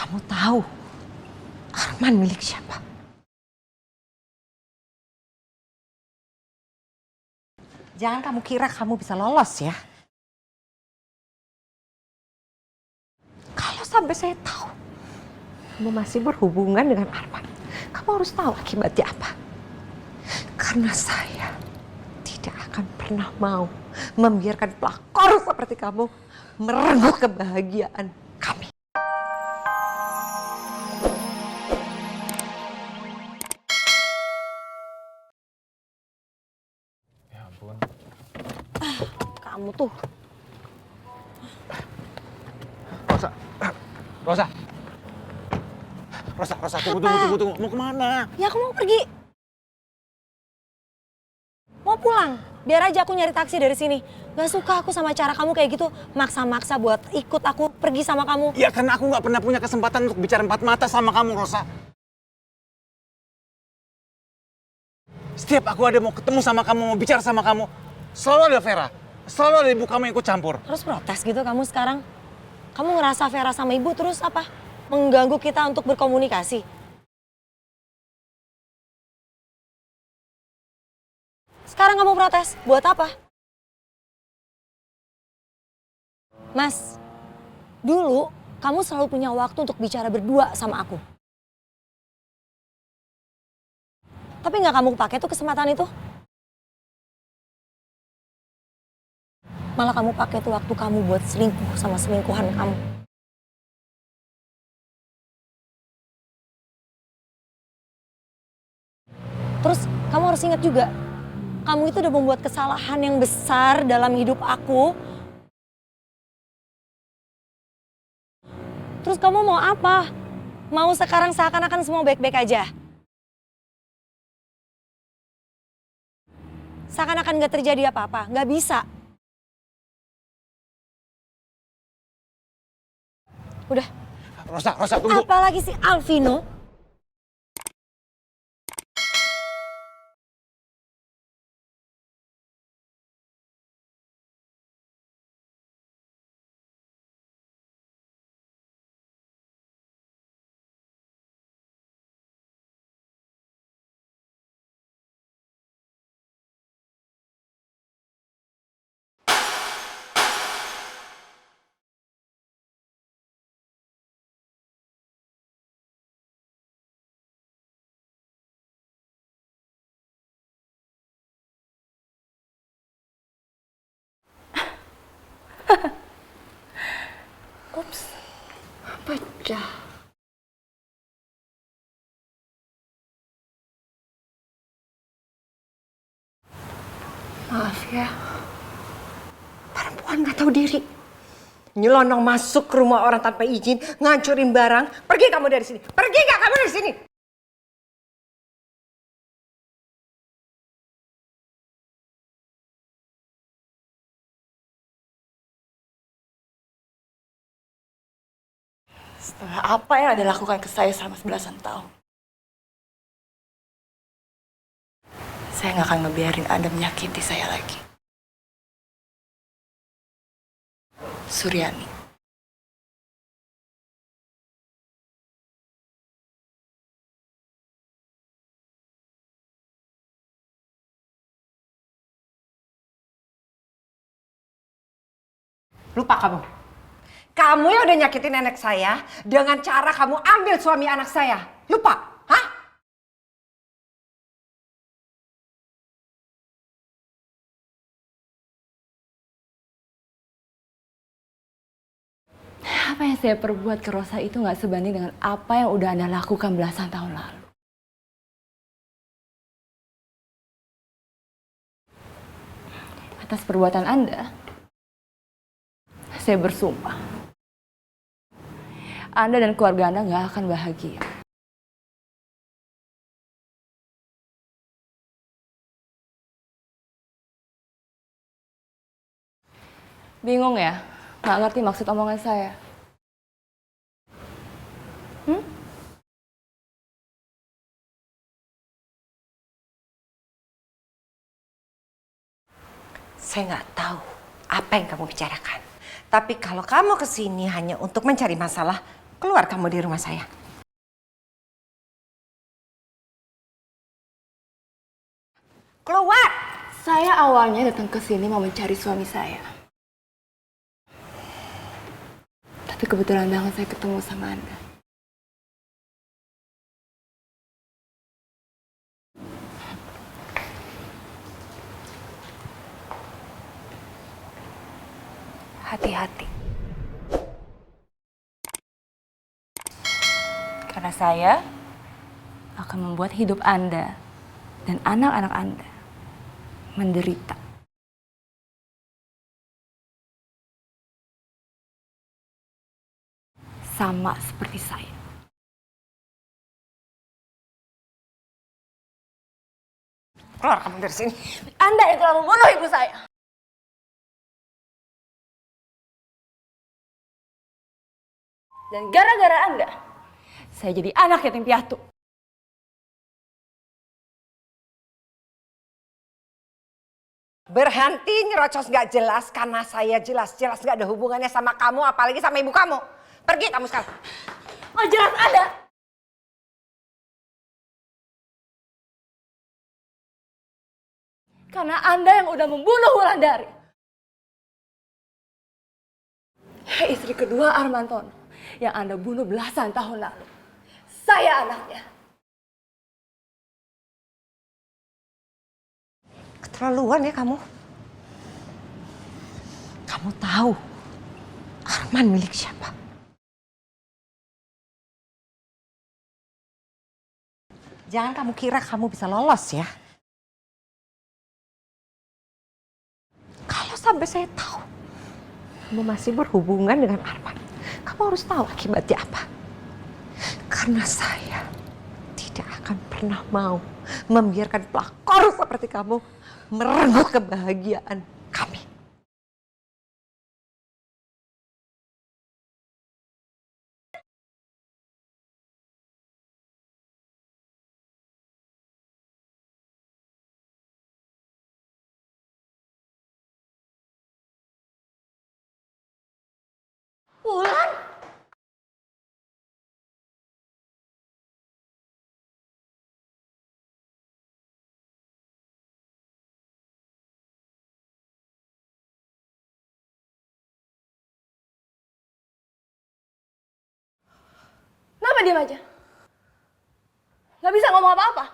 Kamu tahu Arman milik siapa? Jangan kamu kira kamu bisa lolos ya. Kalau sampai saya tahu kamu masih berhubungan dengan Arman, kamu harus tahu akibatnya apa. Karena saya tidak akan pernah mau membiarkan pelakor seperti kamu merenggut kebahagiaan kami. Ya ampun. Kamu tuh. Rosa. Rosa. Rosa, tunggu. Mau kemana? Ya aku mau pergi. Mau pulang. Biar aja aku nyari taksi dari sini. Gak suka aku sama cara kamu kayak gitu. Maksa-maksa buat ikut aku pergi sama kamu. Ya karena aku gak pernah punya kesempatan untuk bicara empat mata sama kamu, Rosa. Setiap aku ada mau ketemu sama kamu, mau bicara sama kamu, selalu ada Vera. Selalu ada ibu kamu yang ikut campur. Terus protes gitu kamu sekarang? Kamu ngerasa Vera sama ibu terus apa? Mengganggu kita untuk berkomunikasi? Sekarang kamu protes, buat apa? Mas, dulu kamu selalu punya waktu untuk bicara berdua sama aku. Tapi nggak kamu pakai tuh kesempatan itu? Malah kamu pakai tuh waktu kamu buat selingkuh sama selingkuhan kamu. Terus kamu harus ingat juga, kamu itu udah membuat kesalahan yang besar dalam hidup aku. Terus kamu mau apa? Mau sekarang seakan-akan semua baik-baik aja? Seakan-akan gak terjadi apa-apa, gak bisa. Udah. Rosa, tunggu. Apalagi si Alvino. Ups, pecah. Maaf ya, perempuan gak tahu diri. Nyelonong masuk ke rumah orang tanpa izin, ngancurin barang. Pergi kamu dari sini. Pergi gak kamu dari sini? Setelah apa yang Anda lakukan ke saya selama 11 tahun? Saya nggak akan ngebiarin Anda menyakiti saya lagi. Suryani. Lupa kamu. Kamu yang udah nyakitin nenek saya dengan cara kamu ambil suami anak saya. Lupa? Hah? Apa yang saya perbuat ke Rosa itu nggak sebanding dengan apa yang udah Anda lakukan belasan tahun lalu. Atas perbuatan Anda, saya bersumpah. Anda dan keluarga Anda nggak akan bahagia. Bingung ya? Nggak ngerti maksud omongan saya? Saya nggak tahu apa yang kamu bicarakan. Tapi kalau kamu kesini hanya untuk mencari masalah, Keluar kamu dari rumah saya. Keluar! Saya awalnya datang ke sini mau mencari suami saya. Tapi kebetulan banget saya ketemu sama Anda. Hati-hati. Karena saya akan membuat hidup Anda dan anak-anak Anda menderita. Sama seperti saya. Keluar kamu dari sini. Anda yang telah membunuh ibu saya. Dan gara-gara Anda, saya jadi anak yatim piatu. Berhenti nyerocos gak jelas karena saya jelas-jelas gak ada hubungannya sama kamu, apalagi sama ibu kamu. Pergi kamu sekarang. Oh jelas ada. Karena Anda yang udah membunuh Wulandari. Istri kedua Armantono yang Anda bunuh belasan tahun lalu. Saya anaknya. Keterlaluan ya kamu. Kamu tahu Arman milik siapa? Jangan kamu kira kamu bisa lolos ya. Kalau sampai saya tahu kamu masih berhubungan dengan Arman, kamu harus tahu akibatnya apa. Karena saya tidak akan pernah mau membiarkan pelakor seperti kamu merenggut kebahagiaan kami. Wulan! Kenapa diam aja? Gak bisa ngomong apa-apa.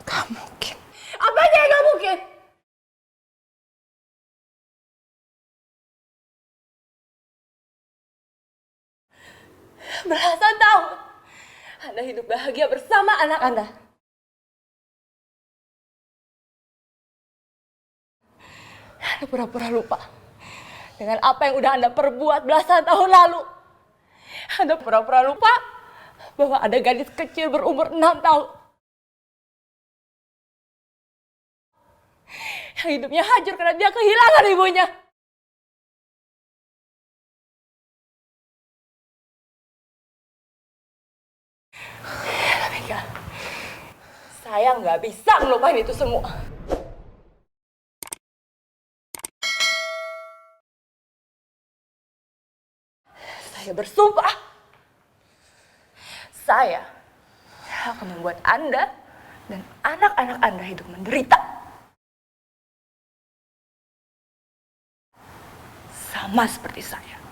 Gak mungkin. Apanya yang gak mungkin? Belasan tahun Anda hidup bahagia bersama anak Anda. Anda pura-pura lupa dengan apa yang udah Anda perbuat belasan tahun lalu. Anda pura-pura lupa bahwa ada gadis kecil berumur 6 tahun yang hidupnya hancur karena dia kehilangan ibunya. Tapi enggak, saya nggak bisa ngelupain itu semua. Saya bersumpah, saya akan membuat Anda dan anak-anak Anda hidup menderita. Sama seperti saya.